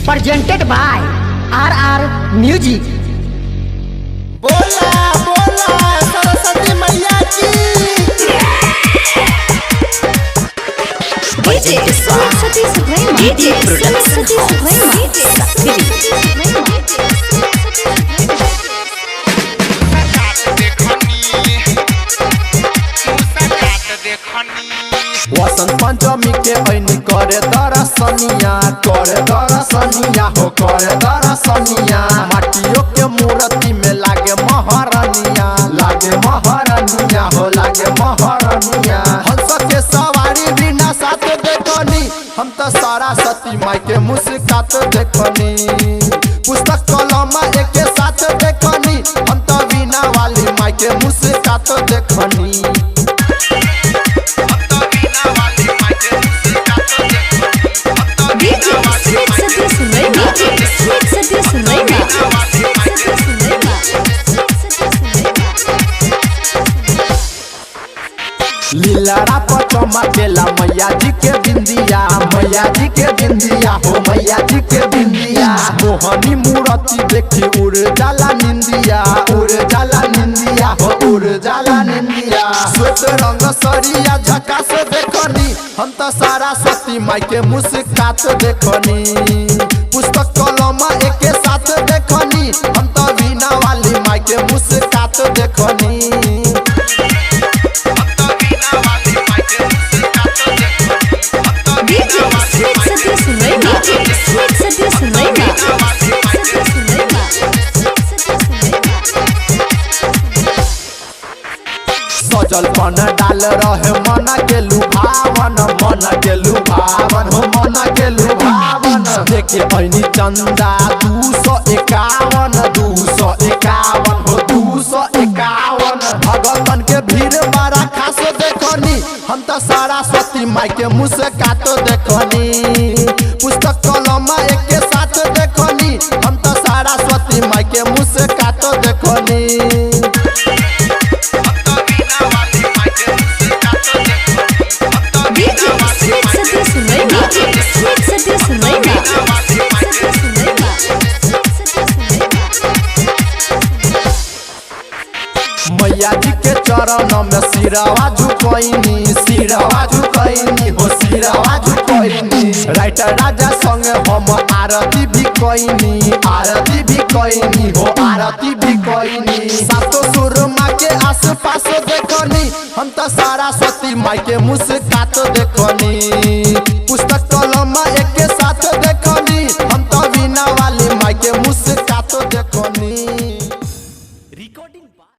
presented by RR Music। बोला बोला सरस्वती मैया की DJ Saraswati supreme DJ Saraswati supreme Vasant Panchami के ऐनी करे दरसनिया हो करे दरसनिया माटियों के मूर्ति में लागे महारानिया हो लागे महारानिया हंस के सवारी बिना साथ देखनी हम तो सरस्वती माई के मुस्कात देखनी पुस्तक कलम एक साथ देखनी हम तो बिना वाली माई के मुस्कात देखनी लीलारा पर चमकेला मैया जी के बिंदिया हो मैया जी के बिंदिया मोहनी मूर्ति देखी उड़ जाला निंदिया हो उड़ जाला निंदिया श्वेत रंग सरिया झकास देखनी हम तो सरस्वती माई के मुस्कात देखनी पुस्तक कलम एक साथ देखनी हम तो बिना वाली माई के मुस्कात देखनी सजल पन डाल रहे मन के लुभावन देखे ऐनी चंदा 251 हो 251 भगतन के भीड़ बड़ा खास देखनी हम तो सरस्वती माई के मुस्कात देखनी पुस्तक कलम एक साथ देखनी हम तो सरस्वती माई के मुस्कात देखनी मैया जी के चरण में सिरवा झुकैनी राइटर राजा संगे हम आरती भी कैनी सातो सुरमा के आस पास देखनी हम तो सरस्वती माई के मुस्कात देखनी